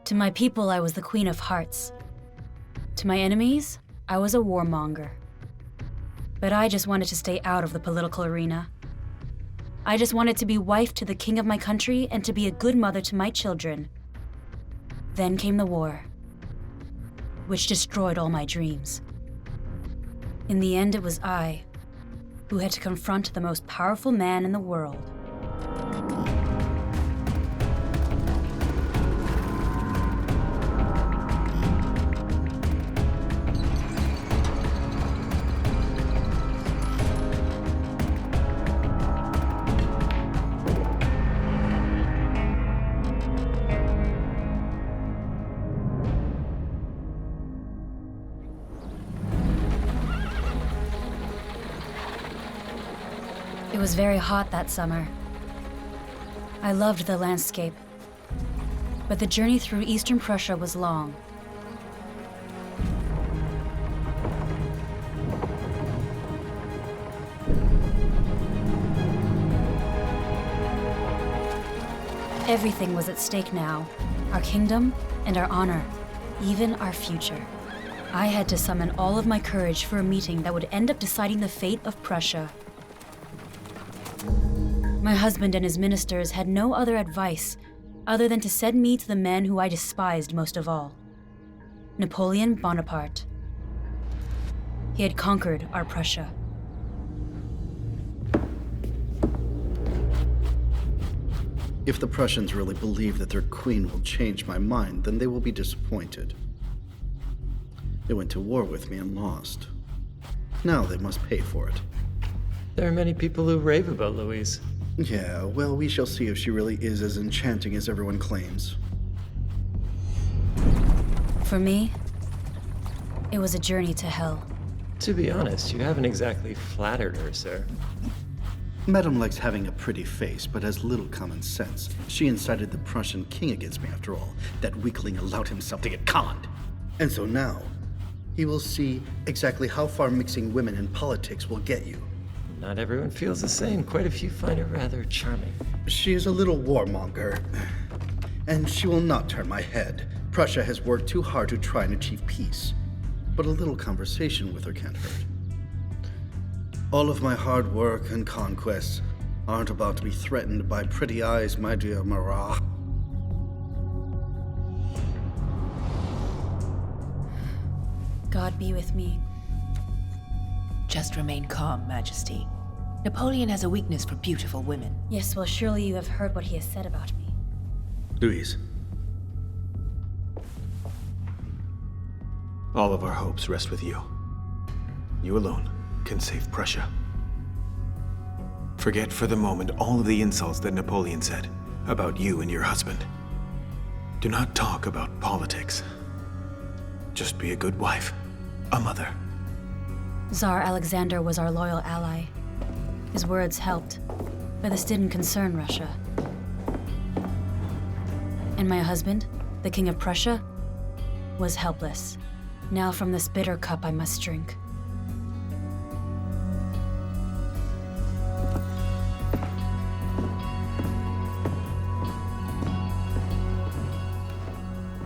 To my people, I was the Queen of Hearts. To my enemies, I was a warmonger. But I just wanted to stay out of the political arena. I just wanted to be wife to the king of my country and to be a good mother to my children. Then came the war, which destroyed all my dreams. In the end, it was I who had to confront the most powerful man in the world. It was very hot that summer. I loved the landscape, but the journey through eastern Prussia was long. Everything was at stake now, our kingdom and our honor, even our future. I had to summon all of my courage for a meeting that would end up deciding the fate of Prussia. My husband and his ministers had no other advice other than to send me to the man who I despised most of all, Napoleon Bonaparte. He had conquered our Prussia. If the Prussians really believe that their queen will change my mind, then they will be disappointed. They went to war with me and lost. Now they must pay for it. There are many people who rave about Louise. Yeah, well, we shall see if she really is as enchanting as everyone claims. For me, it was a journey to hell. To be honest, you haven't exactly flattered her, sir. Madame likes having a pretty face, but has little common sense. She incited the Prussian king against me, after all. That weakling allowed himself to get conned. And so now, he will see exactly how far mixing women in politics will get you. Not everyone feels the same. Quite a few find her rather charming. She is a little warmonger, and she will not turn my head. Prussia has worked too hard to try and achieve peace, but a little conversation with her can't hurt. All of my hard work and conquests aren't about to be threatened by pretty eyes, my dear Marat. God be with me. Just remain calm, Majesty. Napoleon has a weakness for beautiful women. Yes, well, surely you have heard what he has said about me. Louise. All of our hopes rest with you. You alone can save Prussia. Forget for the moment all of the insults that Napoleon said about you and your husband. Do not talk about politics. Just be a good wife, a mother. Tsar Alexander was our loyal ally. His words helped, but this didn't concern Russia. And my husband, the King of Prussia, was helpless. Now from this bitter cup I must drink.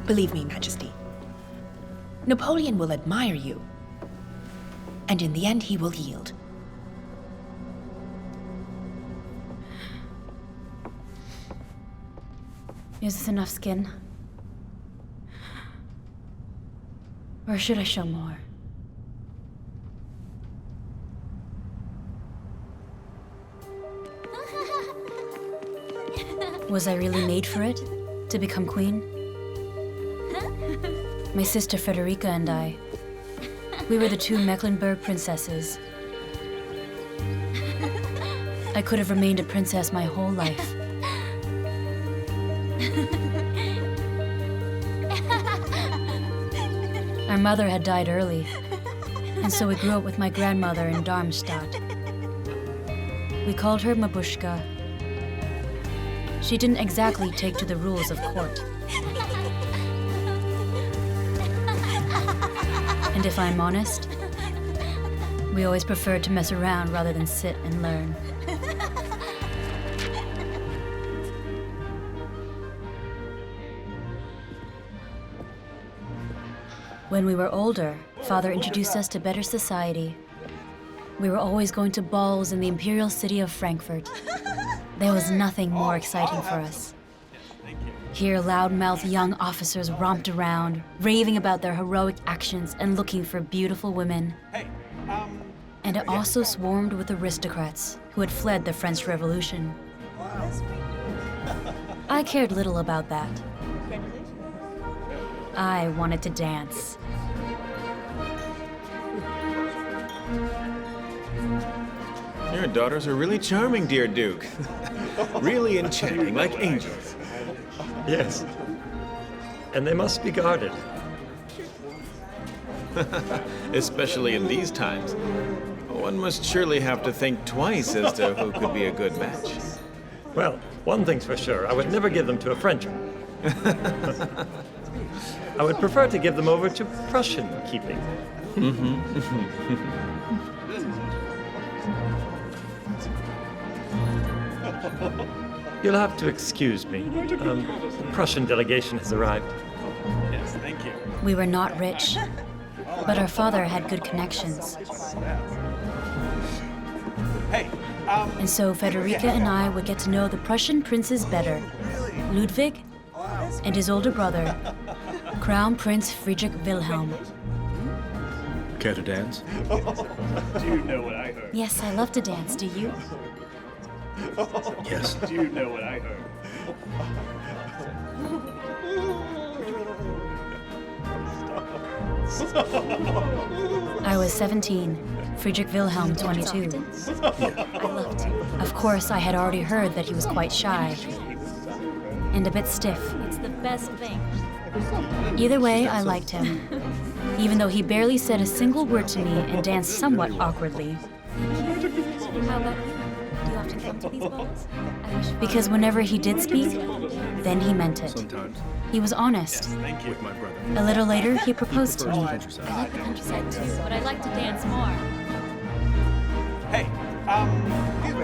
Believe me, Majesty. Napoleon will admire you. And in the end, he will yield. Is this enough skin? Or should I show more? Was I really made for it? To become queen? My sister Frederica and I, we were the two Mecklenburg princesses. I could have remained a princess my whole life. Our mother had died early, and so we grew up with my grandmother in Darmstadt. We called her Mabushka. She didn't exactly take to the rules of court. And if I'm honest, we always preferred to mess around rather than sit and learn. When we were older, Father introduced us to better society. We were always going to balls in the imperial city of Frankfurt. There was nothing more exciting for us. Here, loud-mouthed young officers romped around, raving about their heroic actions and looking for beautiful women. And it also swarmed with aristocrats who had fled the French Revolution. I cared little about that. I wanted to dance. Your daughters are really charming, dear Duke. Really enchanting, like angels. Yes. And they must be guarded. Especially in these times. One must surely have to think twice as to who could be a good match. Well, one thing's for sure, I would never give them to a Frenchman. I would prefer to give them over to Prussian keeping. You'll have to excuse me. The Prussian delegation has arrived. Yes, thank you. We were not rich, but our father had good connections. And so Frederica and I would get to know the Prussian princes better. Ludwig and his older brother, Crown Prince Friedrich Wilhelm. Care to dance? Do you know what I heard? Yes, I love to dance, do you? Yes. Do you know what I heard? I was 17, Friedrich Wilhelm 22. I loved him. Of course, I had already heard that he was quite shy and a bit stiff. It's the best thing. Either way, I liked him, even though he barely said a single word to me and danced somewhat awkwardly. How about you? Do you often come to these balls? Because whenever he did speak, then he meant it. Sometimes. He was honest. Thank you. With my brother. A little later, he proposed to me. First I countryside. like the countryside too, but I'd like to dance more.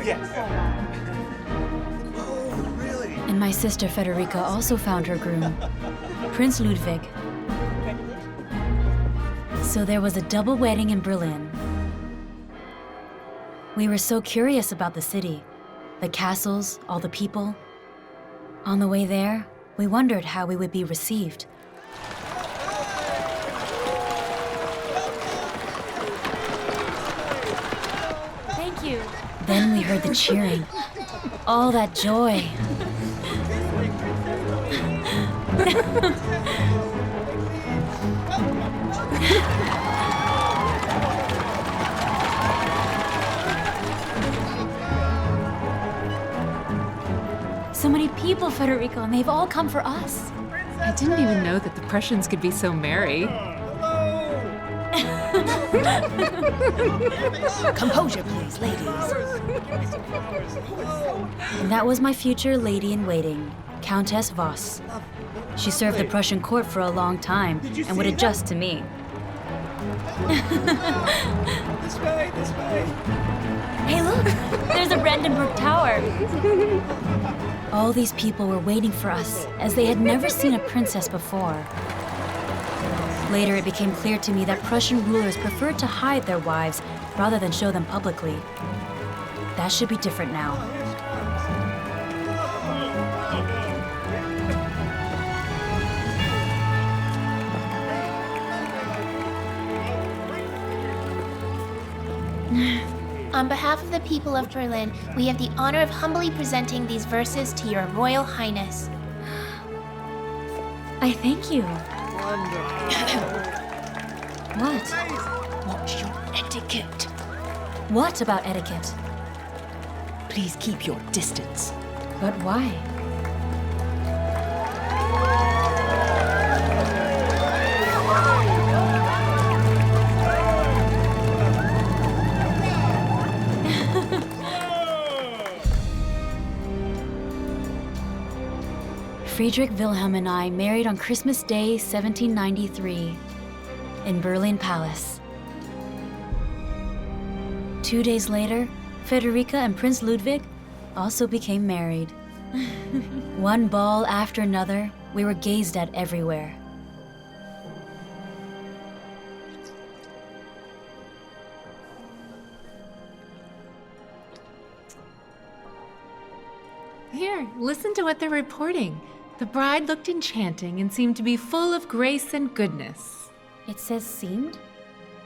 Yes. And my sister Federica also found her groom, Prince Ludwig. So there was a double wedding in Berlin. We were so curious about the city, the castles, all the people. On the way there, we wondered how we would be received. Thank you. Then we heard the cheering. All that joy. So many people, Federico, and they've all come for us. I didn't even know that the Prussians could be so merry. Composure, please, ladies. And that was my future lady-in-waiting, Countess Voss. She served the Prussian court for a long time and would adjust to me. This way, this way. Hey, look! There's the Brandenburg Tower! All these people were waiting for us, as they had never seen a princess before. Later, it became clear to me that Prussian rulers preferred to hide their wives rather than show them publicly. That should be different now. On behalf of the people of Berlin, we have the honor of humbly presenting these verses to your Royal Highness. I thank you. What? Watch your etiquette. What about etiquette? Please keep your distance. But why? Friedrich Wilhelm and I married on Christmas Day, 1793, in Berlin Palace. 2 days later, Federica and Prince Ludwig also became married. One ball after another, we were gazed at everywhere. Here, listen to what they're reporting. The bride looked enchanting and seemed to be full of grace and goodness, It says seemed?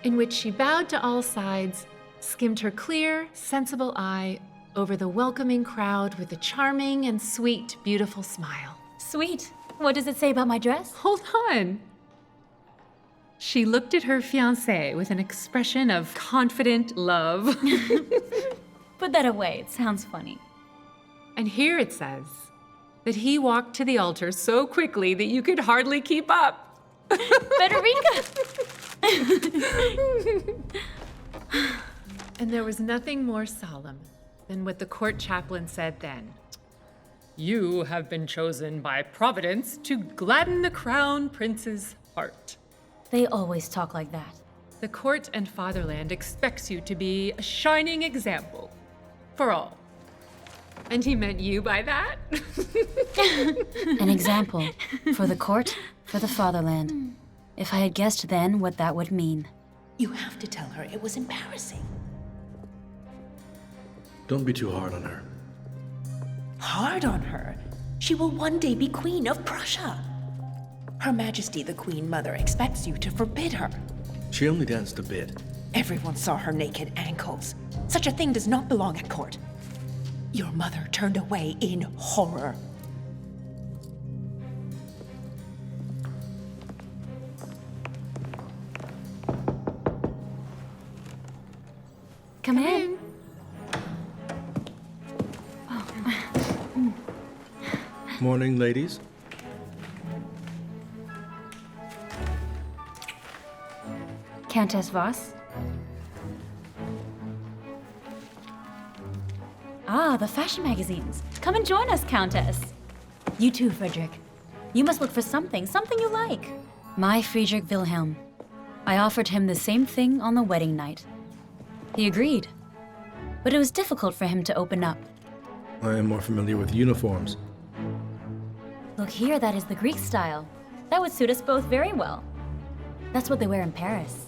in which she bowed to all sides, skimmed her clear, sensible eye over the welcoming crowd with a charming and sweet, beautiful smile. Sweet. What does it say about my dress? Hold on. She looked at her fiancé with an expression of confident love. Put that away. It sounds funny. And here it says that he walked to the altar so quickly that you could hardly keep up. Federica! And there was nothing more solemn than what the court chaplain said then. You have been chosen by Providence to gladden the crown prince's heart. They always talk like that. The court and fatherland expects you to be a shining example for all. And he meant you by that? An example for the court, for the fatherland. If I had guessed then what that would mean. You have to tell her it was embarrassing. Don't be too hard on her. Hard on her. She will one day be Queen of Prussia. Her Majesty the Queen Mother expects you to forbid her. She only danced a bit. Everyone saw her naked ankles. Such a thing does not belong at court. Your mother turned away in horror. Come in. Morning, ladies. Countess Voss? Ah, the fashion magazines. Come and join us, Countess. You too, Frederick. You must look for something you like. My Friedrich Wilhelm. I offered him the same thing on the wedding night. He agreed. But it was difficult for him to open up. I am more familiar with uniforms. Look here, that is the Greek style. That would suit us both very well. That's what they wear in Paris.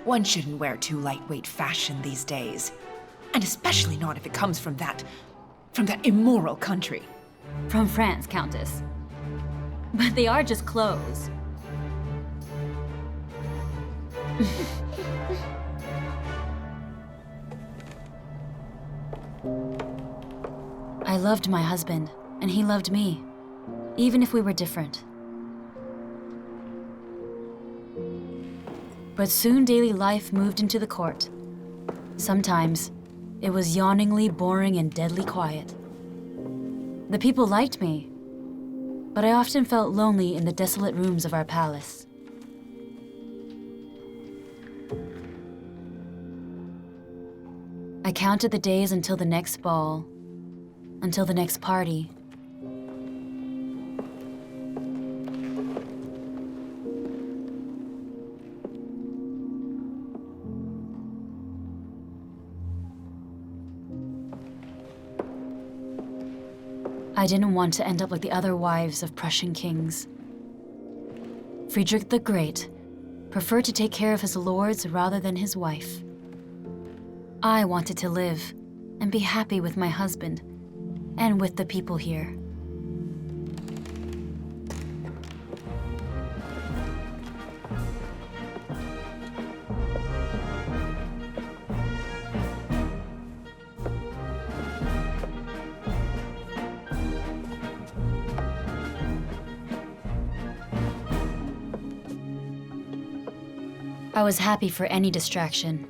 One shouldn't wear too lightweight fashion these days. And especially not if it comes from that immoral country. From France, Countess. But they are just clothes. I loved my husband, and he loved me, even if we were different. But soon daily life moved into the court. Sometimes, it was yawningly boring and deadly quiet. The people liked me, but I often felt lonely in the desolate rooms of our palace. I counted the days until the next ball, until the next party. I didn't want to end up like the other wives of Prussian kings. Friedrich the Great preferred to take care of his lords rather than his wife. I wanted to live and be happy with my husband and with the people here. I was happy for any distraction.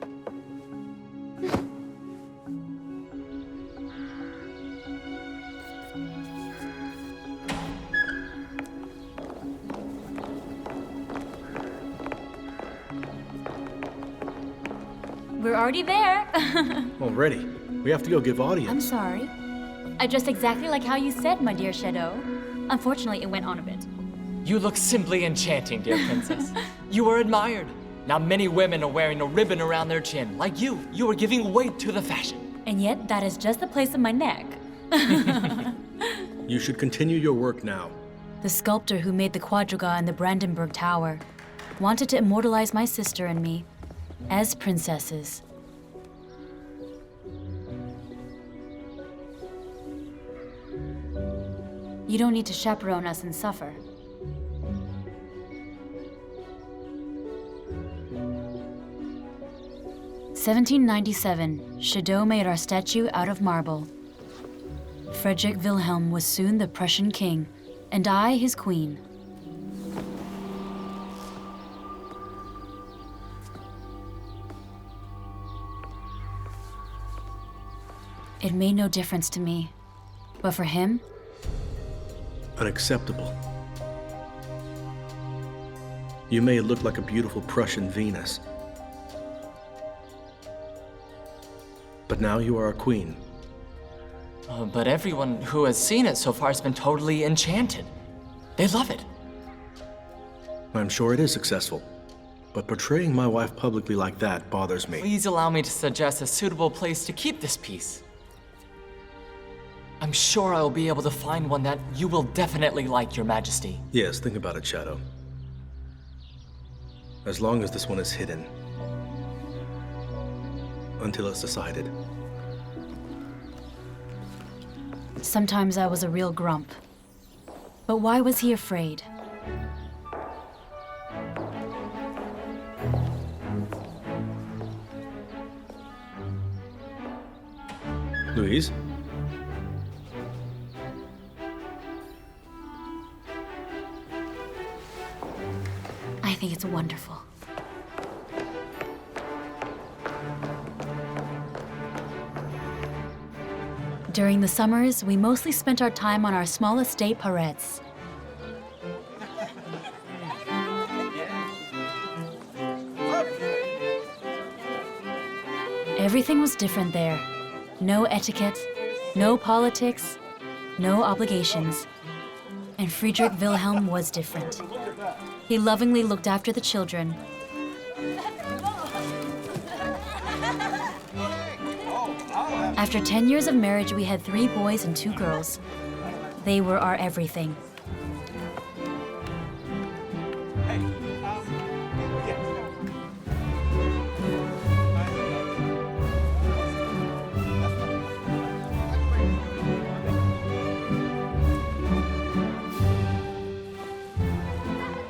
We're already there. Already? We have to go give audience. I'm sorry. I dressed exactly like how you said, my dear Shadow. Unfortunately, it went on a bit. You look simply enchanting, dear princess. You are admired. Now many women are wearing a ribbon around their chin. Like you are giving weight to the fashion. And yet, that is just the place of my neck. You should continue your work now. The sculptor who made the quadriga in the Brandenburg Tower wanted to immortalize my sister and me as princesses. You don't need to chaperone us and suffer. (1797), Chateau made our statue out of marble. Frederick Wilhelm was soon the Prussian king, and I his queen. It made no difference to me, but for him, Unacceptable. You may look like a beautiful Prussian Venus, but now you are a queen. But everyone who has seen it so far has been totally enchanted. They love it. I'm sure it is successful, but portraying my wife publicly like that bothers me. Please allow me to suggest a suitable place to keep this piece. I'm sure I will be able to find one that you will definitely like, Your Majesty. Yes, think about it, Shadow. As long as this one is hidden. Until it's decided. sometimes I was a real grump. But why was he afraid? Louise? I think it's wonderful. During the summers, we mostly spent our time on our small estate, Paretz. Everything was different there. No etiquette, no politics, no obligations. And Friedrich Wilhelm was different. He lovingly looked after the children. After 10 years of marriage, we had 3 boys and 2 girls. They were our everything.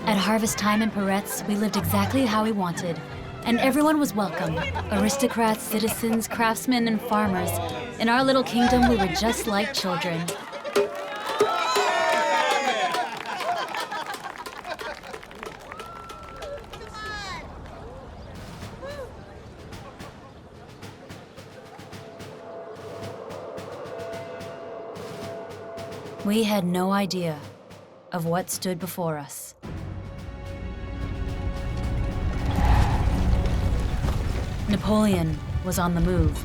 At harvest time in Paretz, we lived exactly how we wanted, and everyone was welcome. Aristocrats, citizens, craftsmen, and farmers. In our little kingdom, we were just like children. We had no idea of what stood before us. Napoleon was on the move.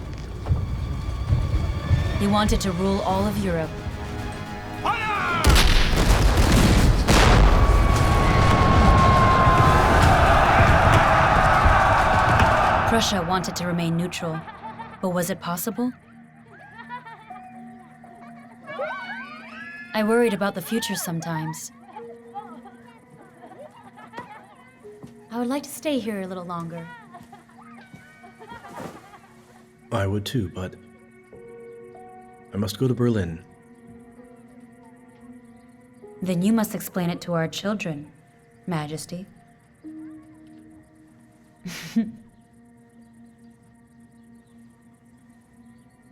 He wanted to rule all of Europe. Prussia wanted to remain neutral, but was it possible? I worried about the future sometimes. I would like to stay here a little longer. I would too, but I must go to Berlin. Then you must explain it to our children, Majesty.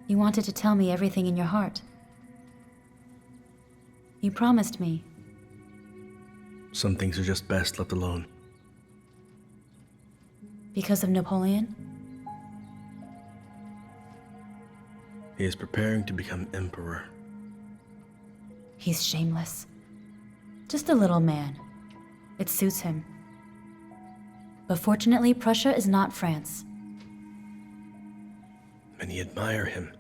You wanted to tell me everything in your heart. You promised me. Some things are just best left alone. Because of Napoleon? He is preparing to become emperor. He's shameless. Just a little man. It suits him. But fortunately, Prussia is not France. Many admire him.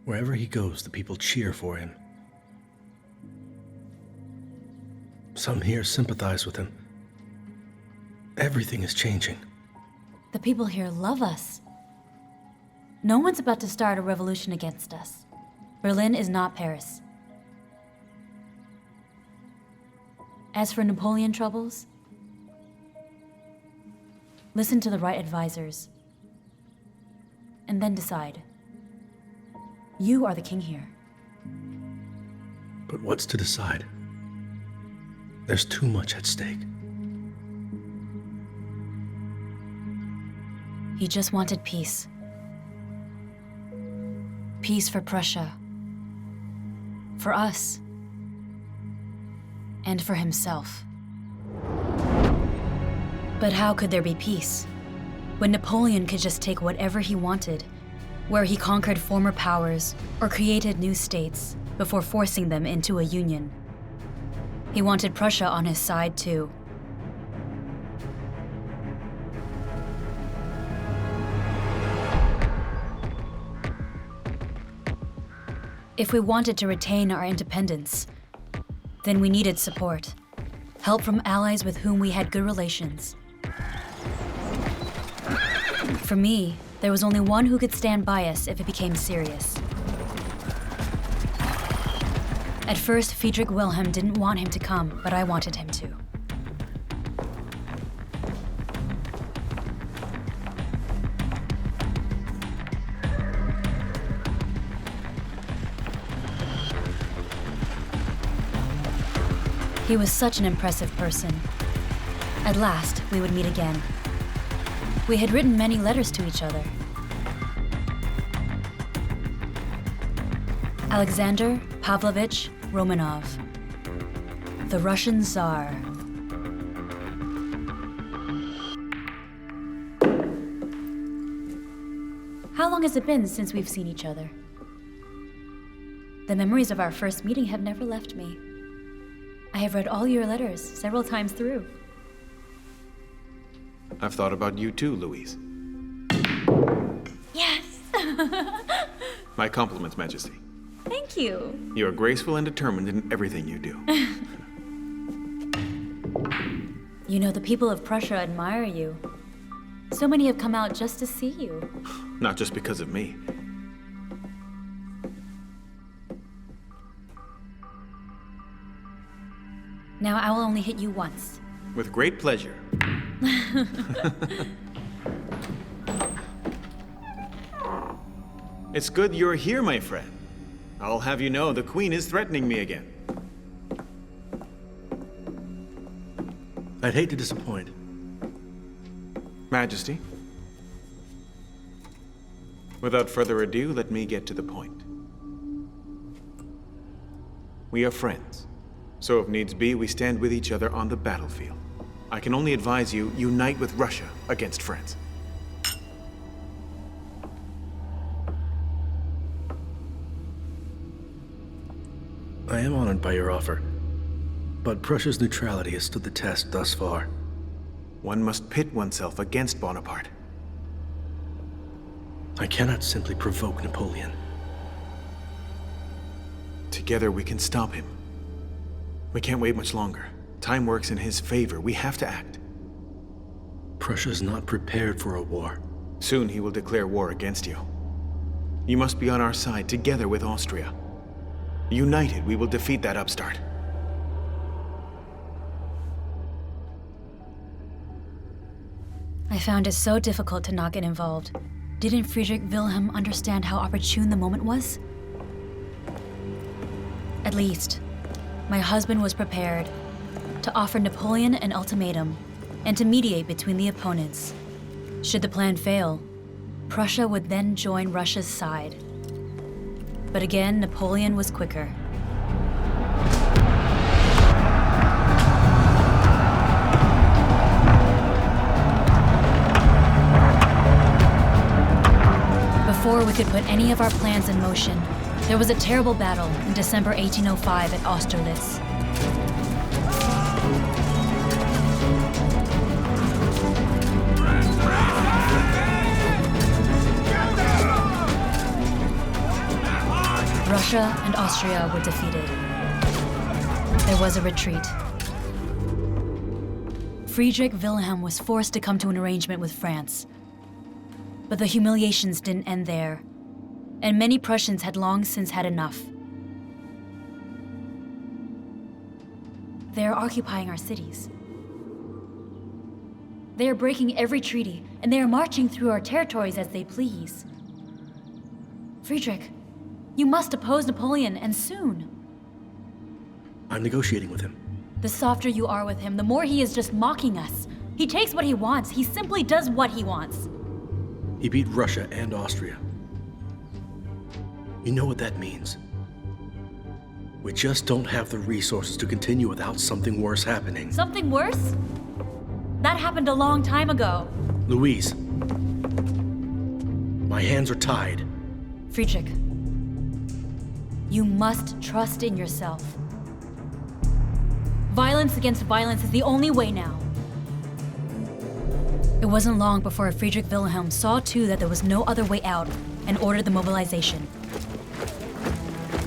Wherever he goes, the people cheer for him. Some here sympathize with him. Everything is changing. The people here love us. No one's about to start a revolution against us. Berlin is not Paris. As for Napoleon troubles, listen to the right advisors, and then decide. You are the king here. But what's to decide? There's too much at stake. He just wanted peace. Peace for Prussia. For us. And for himself. But how could there be peace when Napoleon could just take whatever he wanted, where he conquered former powers or created new states before forcing them into a union? He wanted Prussia on his side too. If we wanted to retain our independence, then we needed support. Help from allies with whom we had good relations. For me, there was only one who could stand by us if it became serious. At first, Friedrich Wilhelm didn't want him to come, but I wanted him to. He was such an impressive person. At last, we would meet again. We had written many letters to each other. Alexander Pavlovich Romanov, the Russian Tsar. How long has it been since we've seen each other? The memories of our first meeting have never left me. I have read all your letters several times through. I've thought about you too, Louise. Yes! My compliments, Majesty. Thank you. You are graceful and determined in everything you do. You know, the people of Prussia admire you. So many have come out just to see you. Not just because of me. Now I will only hit you once. With great pleasure. It's good you're here, my friend. I'll have you know the Queen is threatening me again. I'd hate to disappoint. Majesty. Without further ado, let me get to the point. We are friends. So if needs be, we stand with each other on the battlefield. I can only advise you, unite with Russia against France. I am honored by your offer, but Prussia's neutrality has stood the test thus far. One must pit oneself against Bonaparte. I cannot simply provoke Napoleon. Together we can stop him. We can't wait much longer. Time works in his favor. We have to act. Prussia's not prepared for a war. Soon he will declare war against you. You must be on our side, together with Austria. United, we will defeat that upstart. I found it so difficult to not get involved. Didn't Friedrich Wilhelm understand how opportune the moment was? At least, my husband was prepared to offer Napoleon an ultimatum and to mediate between the opponents. Should the plan fail, Prussia would then join Russia's side. But again, Napoleon was quicker. Before we could put any of our plans in motion, there was a terrible battle in December 1805 at Austerlitz. Russia and Austria were defeated. There was a retreat. Friedrich Wilhelm was forced to come to an arrangement with France. But the humiliations didn't end there, and many Prussians had long since had enough. They are occupying our cities. They are breaking every treaty, and they are marching through our territories as they please. Friedrich, you must oppose Napoleon, and soon. I'm negotiating with him. The softer you are with him, the more he is just mocking us. He takes what he wants. He simply does what he wants. He beat Russia and Austria. You know what that means. We just don't have the resources to continue without something worse happening. Something worse? That happened a long time ago. Louise, my hands are tied. Friedrich, you must trust in yourself. Violence against violence is the only way now. It wasn't long before Friedrich Wilhelm saw too that there was no other way out and ordered the mobilization.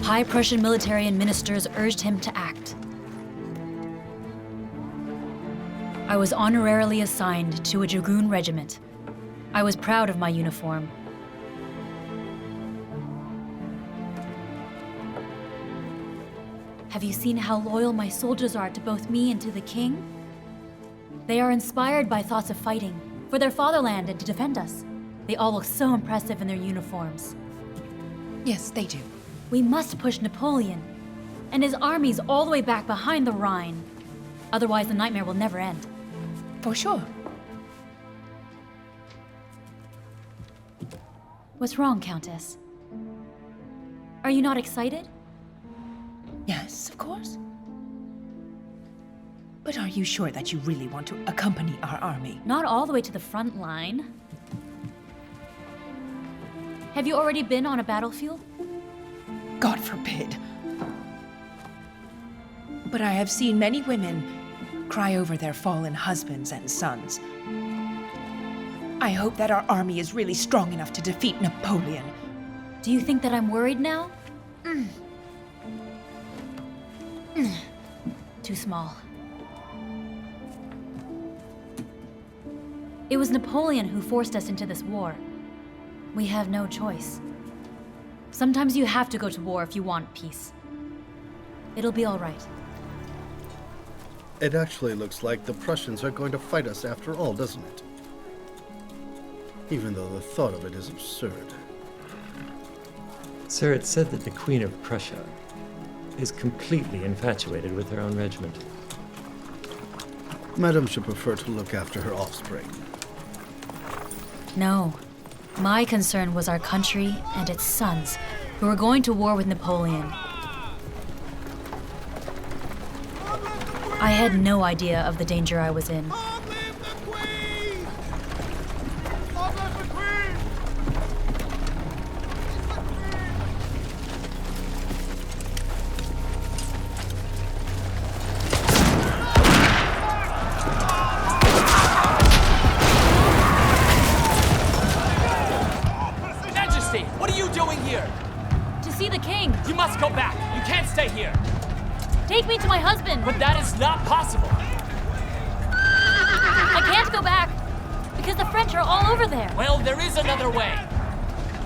High Prussian military and ministers urged him to act. I was honorarily assigned to a dragoon regiment. I was proud of my uniform. Have you seen how loyal my soldiers are to both me and to the king? They are inspired by thoughts of fighting for their fatherland and to defend us. They all look so impressive in their uniforms. Yes, they do. We must push Napoleon and his armies all the way back behind the Rhine. Otherwise, the nightmare will never end. For sure. What's wrong, Countess? Are you not excited? Yes, of course. But are you sure that you really want to accompany our army? Not all the way to the front line. Have you already been on a battlefield? God forbid. But I have seen many women cry over their fallen husbands and sons. I hope that our army is really strong enough to defeat Napoleon. Do you think that I'm worried now? Too small. It was Napoleon who forced us into this war. We have no choice. Sometimes you have to go to war if you want peace. It'll be all right. It actually looks like the Prussians are going to fight us after all, doesn't it? Even though the thought of it is absurd. Sir, it's said that the Queen of Prussia is completely infatuated with her own regiment. Madame should prefer to look after her offspring. No. My concern was our country and its sons, who were going to war with Napoleon. I had no idea of the danger I was in. You must go back. You can't stay here. Take me to my husband. But that is not possible. I can't go back because the French are all over there. Well, there is another way.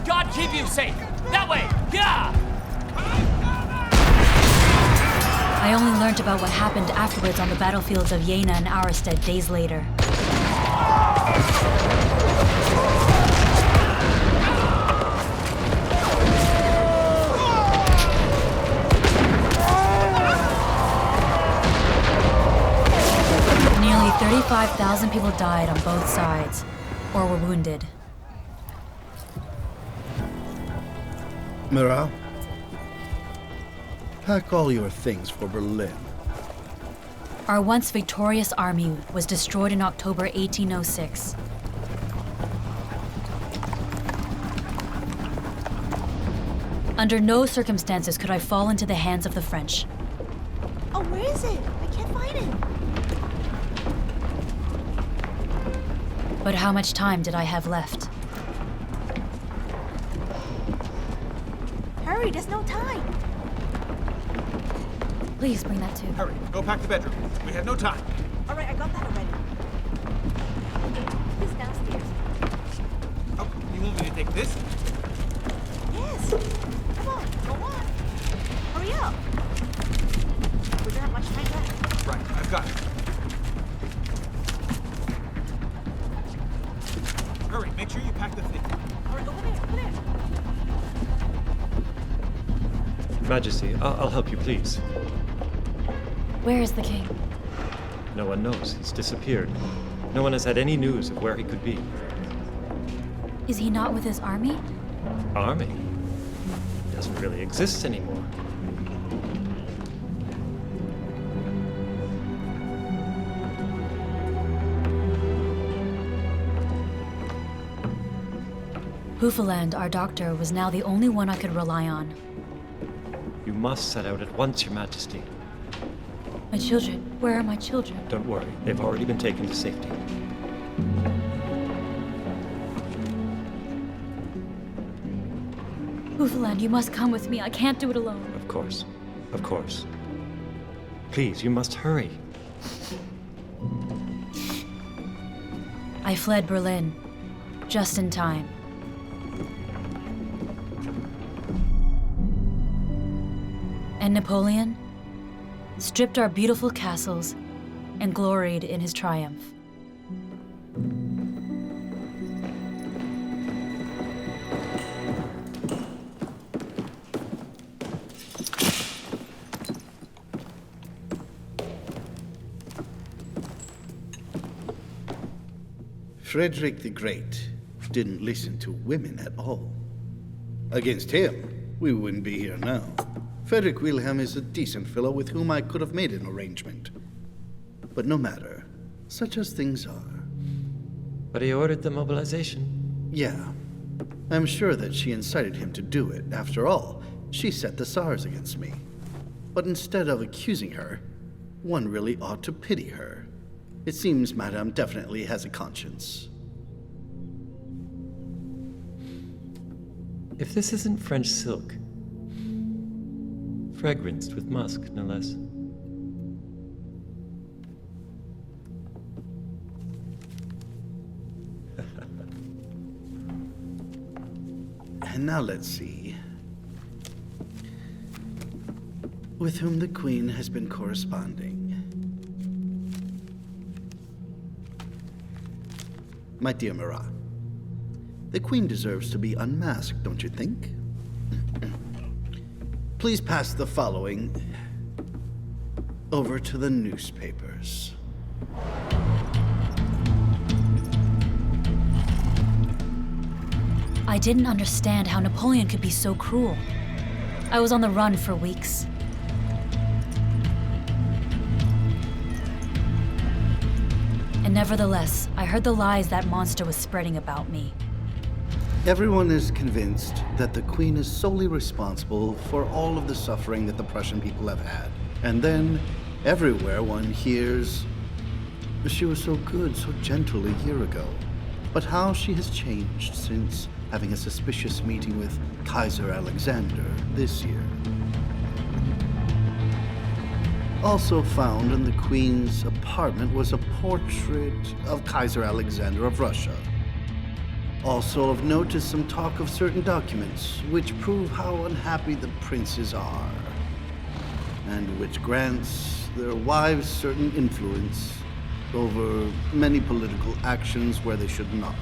God keep you safe. That way. Yeah. I only learned about what happened afterwards on the battlefields of Jena and Auerstedt days later. Nearly 35,000 people died on both sides, or were wounded. Marat, pack all your things for Berlin. Our once victorious army was destroyed in October 1806. Under no circumstances could I fall into the hands of the French. Oh, where is it? I can't find it. But how much time did I have left? Hurry, there's no time. Please bring that too. Hurry, go pack the bedroom. We have no time. All right, I got that already. It's downstairs. Oh, you want me to take this? Yes. Come on, go on. Hurry up. We don't have much time left. Right, I've got it. Hurry, make sure you pack the thing. All right, over there, over there. Majesty, I'll help you, please. Where is the king? No one knows. He's disappeared. No one has had any news of where he could be. Is he not with his army? Army? He doesn't really exist anymore. Hoofaland, our doctor, was now the only one I could rely on. You must set out at once, Your Majesty. My children. Where are my children? Don't worry. They've already been taken to safety. Hoofaland, you must come with me. I can't do it alone. Of course. Of course. Please, you must hurry. I fled Berlin, just in time. And Napoleon stripped our beautiful castles and gloried in his triumph. Frederick the Great didn't listen to women at all. Against him, we wouldn't be here now. Frederick William is a decent fellow with whom I could have made an arrangement. But no matter, such as things are. But he ordered the mobilization. Yeah, I'm sure that she incited him to do it. After all, she set the Tsars against me. But instead of accusing her, one really ought to pity her. It seems Madame definitely has a conscience. If this isn't French silk, fragranced with musk, no less. And now let's see. With whom the Queen has been corresponding. My dear Marat, the Queen deserves to be unmasked, don't you think? Please pass the following over to the newspapers. I didn't understand how Napoleon could be so cruel. I was on the run for weeks. And nevertheless, I heard the lies that monster was spreading about me. Everyone is convinced that the Queen is solely responsible for all of the suffering that the Prussian people have had. And then, everywhere one hears, she was so good, so gentle a year ago. But how she has changed since having a suspicious meeting with Kaiser Alexander this year. Also found in the Queen's apartment was a portrait of Kaiser Alexander of Russia. Also of note is some talk of certain documents which prove how unhappy the princes are, and which grants their wives certain influence over many political actions where they should not.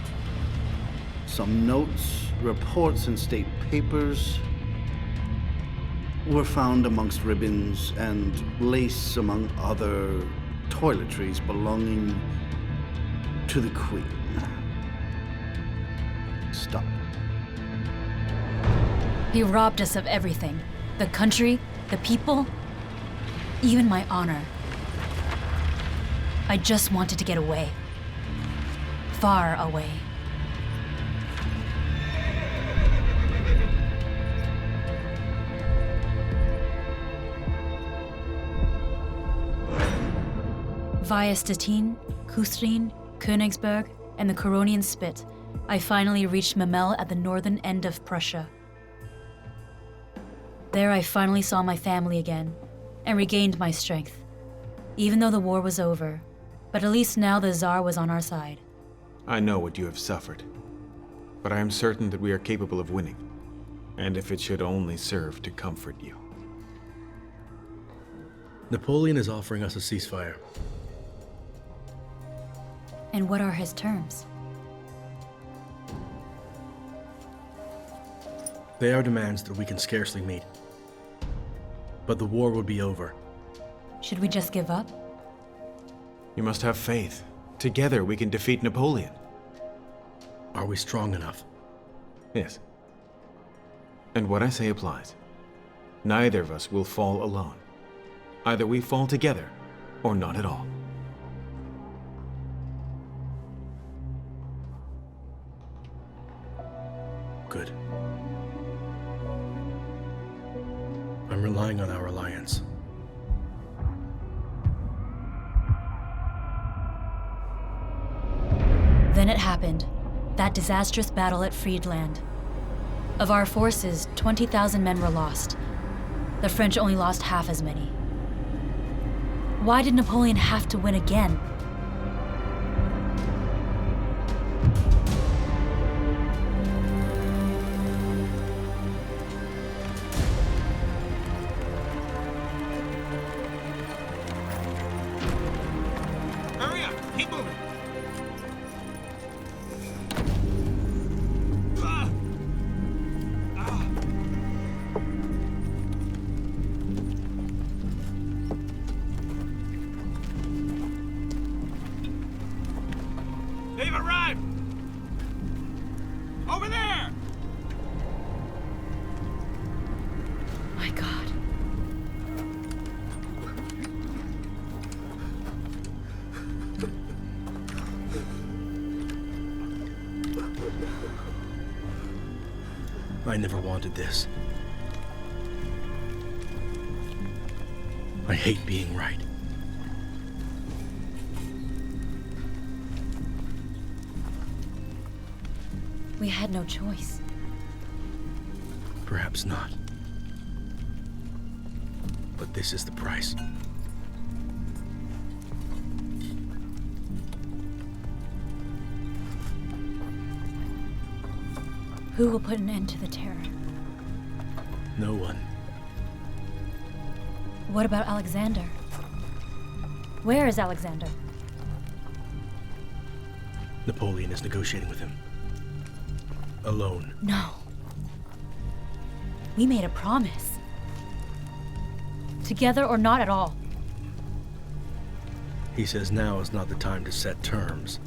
Some notes, reports, and state papers were found amongst ribbons and lace among other toiletries belonging to the Queen. Stop. He robbed us of everything. The country, the people, even my honor. I just wanted to get away. Far away. Via Stettin, Kustrin, Königsberg, and the Curonian Spit, I finally reached Memel at the northern end of Prussia. There I finally saw my family again, and regained my strength. Even though the war was over, but at least now the Tsar was on our side. I know what you have suffered, but I am certain that we are capable of winning, and if it should only serve to comfort you. Napoleon is offering us a ceasefire. And what are his terms? They are demands that we can scarcely meet. But the war will be over, Should we just give up? You must have faith. Together we can defeat Napoleon. Are we strong enough? Yes. And what I say applies. Neither of us will fall alone. Either we fall together, or not at all. Good. I'm relying on our alliance. Then it happened. That disastrous battle at Friedland. Of our forces, 20,000 men were lost. The French only lost half as many. Why did Napoleon have to win again? Hurry up! Keep moving! They've arrived! Over there! My God. I never wanted this. I hate being right. We had no choice. Perhaps not. But this is the price. Who will put an end to the terror? No one. What about Alexander? Where is Alexander? Napoleon is negotiating with him. Alone. No. We made a promise. Together or not at all. He says now is not the time to set terms.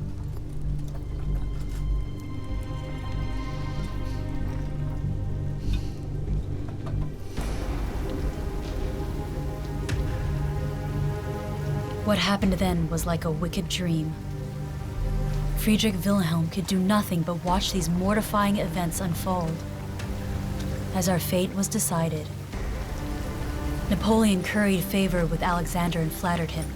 What happened then was like a wicked dream. Friedrich Wilhelm could do nothing but watch these mortifying events unfold. As our fate was decided, Napoleon curried favor with Alexander and flattered him.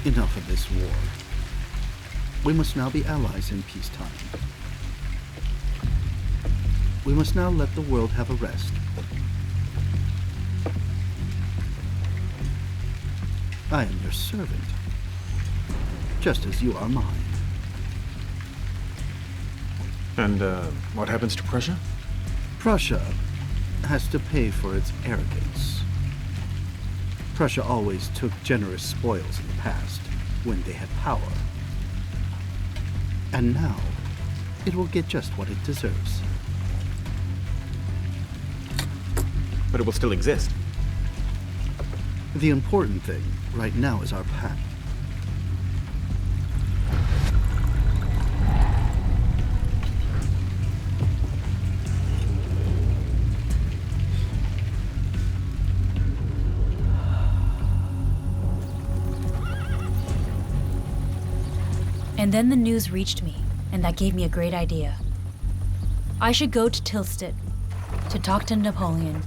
Enough of this war. We must now be allies in peacetime. We must now let the world have a rest. I am your servant, just as you are mine. And, what happens to Prussia? Prussia has to pay for its arrogance. Prussia always took generous spoils in the past, when they had power. And now, it will get just what it deserves. But it will still exist. The important thing right now is our pact. And then the news reached me, and that gave me a great idea. I should go to Tilsit to talk to Napoleon.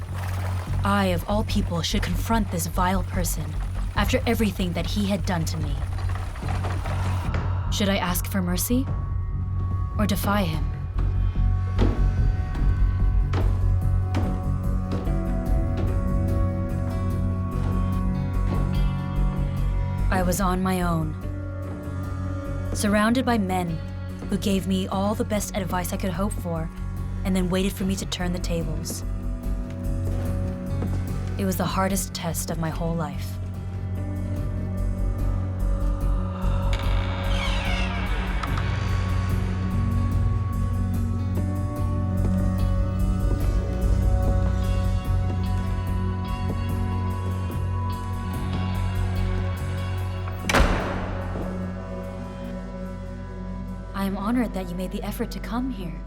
I, of all people, should confront this vile person after everything that he had done to me. Should I ask for mercy or defy him? I was on my own, surrounded by men who gave me all the best advice I could hope for, and then waited for me to turn the tables. It was the hardest test of my whole life. I am honored that you made the effort to come here.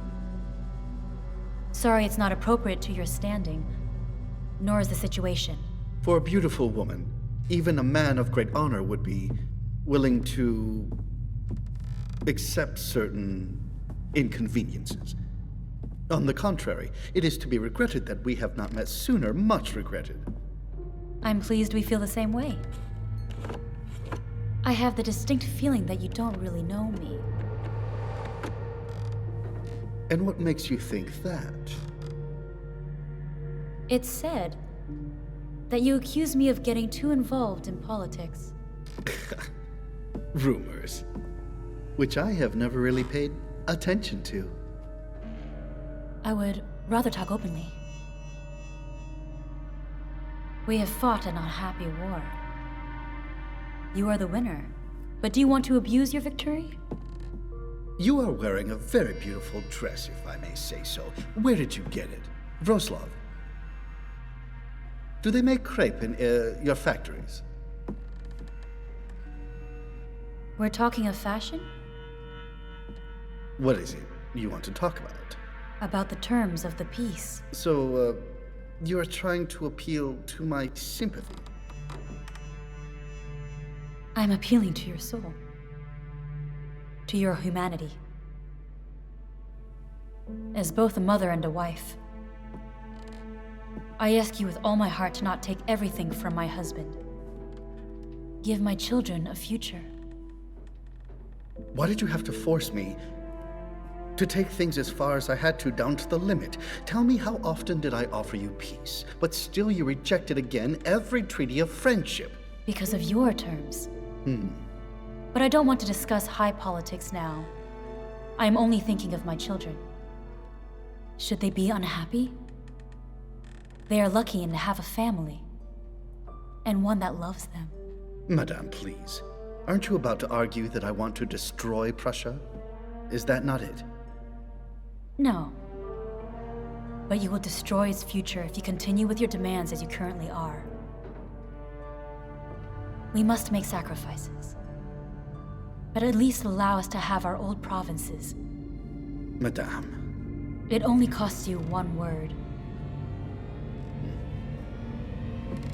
Sorry it's not appropriate to your standing, nor is the situation. For a beautiful woman, even a man of great honor would be willing to accept certain inconveniences. On the contrary, it is to be regretted that we have not met sooner, much regretted. I'm pleased we feel the same way. I have the distinct feeling that you don't really know me. And what makes you think that? It's said that you accuse me of getting too involved in politics. Rumors, which I have never really paid attention to. I would rather talk openly. We have fought an unhappy war. You are the winner, but do you want to abuse your victory? You are wearing a very beautiful dress, if I may say so. Where did you get it? Wrocław. Do they make crepe in your factories? We're talking of fashion? What is it you want to talk about? About the terms of the peace. So, you are trying to appeal to my sympathy? I'm appealing to your soul. To your humanity. As both a mother and a wife, I ask you with all my heart to not take everything from my husband. Give my children a future. Why did you have to force me to take things as far as I had to, down to the limit? Tell me, how often did I offer you peace, but still you rejected again every treaty of friendship? Because of your terms. But I don't want to discuss high politics now. I am only thinking of my children. Should they be unhappy? They are lucky in to have a family, and one that loves them. Madame, please. Aren't you about to argue that I want to destroy Prussia? Is that not it? No. But you will destroy its future if you continue with your demands as you currently are. We must make sacrifices. But at least allow us to have our old provinces. Madame. It only costs you one word.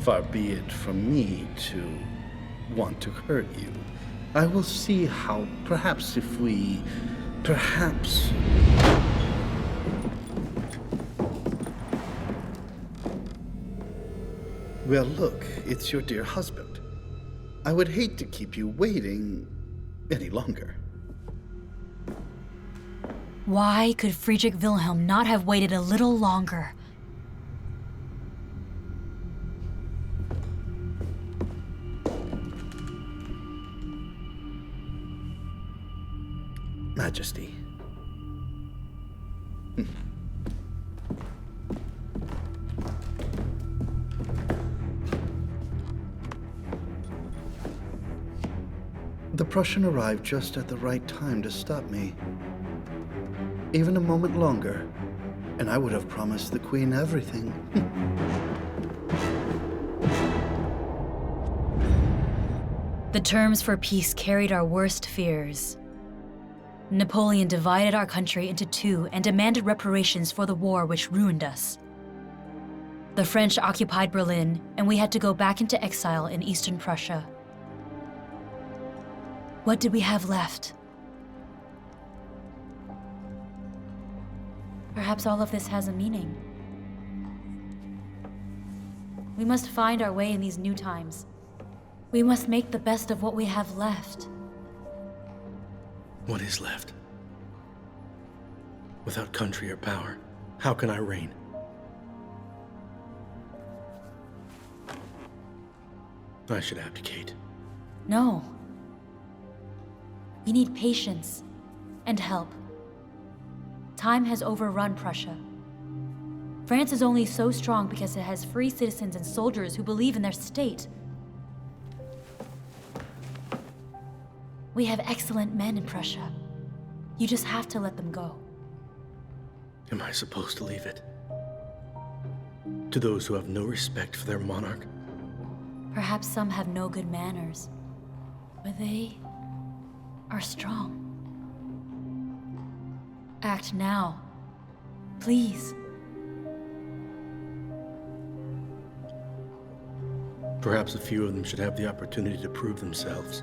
Far be it from me to want to hurt you. I will see how, perhaps if we... Perhaps... Well, look, it's your dear husband. I would hate to keep you waiting any longer. Why could Friedrich Wilhelm not have waited a little longer? Majesty. The Prussian arrived just at the right time to stop me. Even a moment longer, and I would have promised the Queen everything. The terms for peace carried our worst fears. Napoleon divided our country into two and demanded reparations for the war which ruined us. The French occupied Berlin, and we had to go back into exile in eastern Prussia. What did we have left? Perhaps all of this has a meaning. We must find our way in these new times. We must make the best of what we have left. What is left? Without country or power, how can I reign? I should abdicate. No. We need patience and help. Time has overrun Prussia. France is only so strong because it has free citizens and soldiers who believe in their state. We have excellent men in Prussia. You just have to let them go. Am I supposed to leave it? To those who have no respect for their monarch? Perhaps some have no good manners, but they are strong. Act now. Please. Perhaps a few of them should have the opportunity to prove themselves.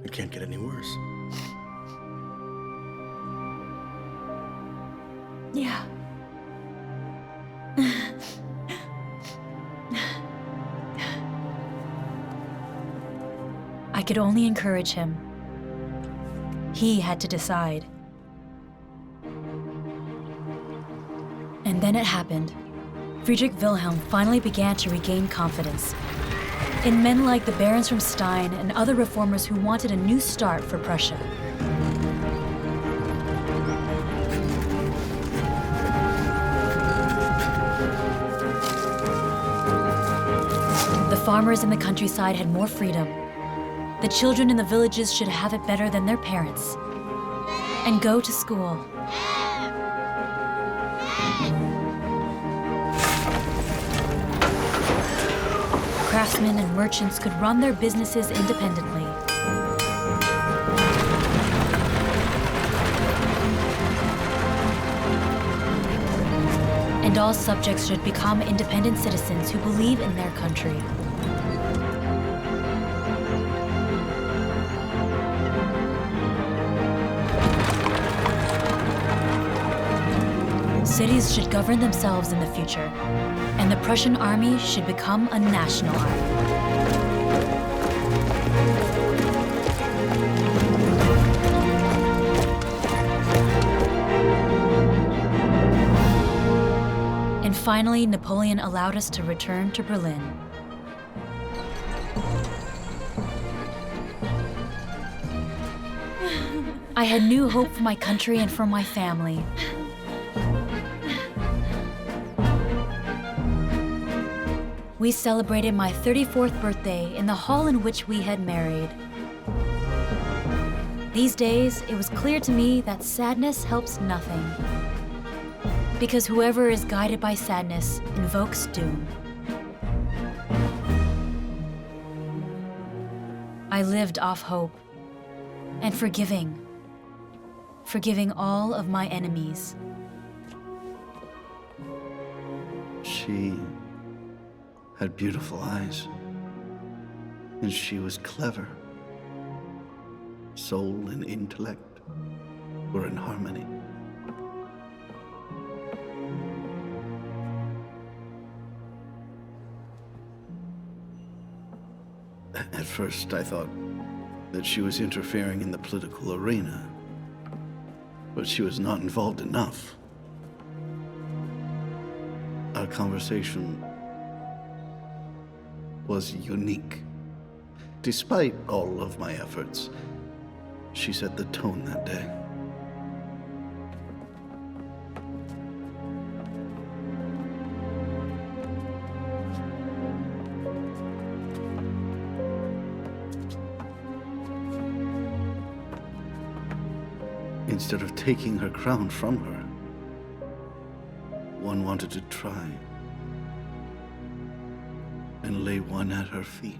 It can't get any worse. Yeah. I could only encourage him. He had to decide. And then it happened. Friedrich Wilhelm finally began to regain confidence in men like the barons from Stein and other reformers who wanted a new start for Prussia. The farmers in the countryside had more freedom. The children in the villages should have it better than their parents and go to school. Craftsmen and merchants could run their businesses independently. And all subjects should become independent citizens who believe in their country. Cities should govern themselves in the future, and the Prussian army should become a national army. And finally, Napoleon allowed us to return to Berlin. I had new hope for my country and for my family. We celebrated my 34th birthday in the hall in which we had married. These days, it was clear to me that sadness helps nothing, because whoever is guided by sadness invokes doom. I lived off hope and forgiving all of my enemies. She had beautiful eyes, and she was clever. Soul and intellect were in harmony. At first, I thought that she was interfering in the political arena, but she was not involved enough. Our conversation was unique. Despite all of my efforts, she set the tone that day. Instead of taking her crown from her, one wanted to try and lay one at her feet.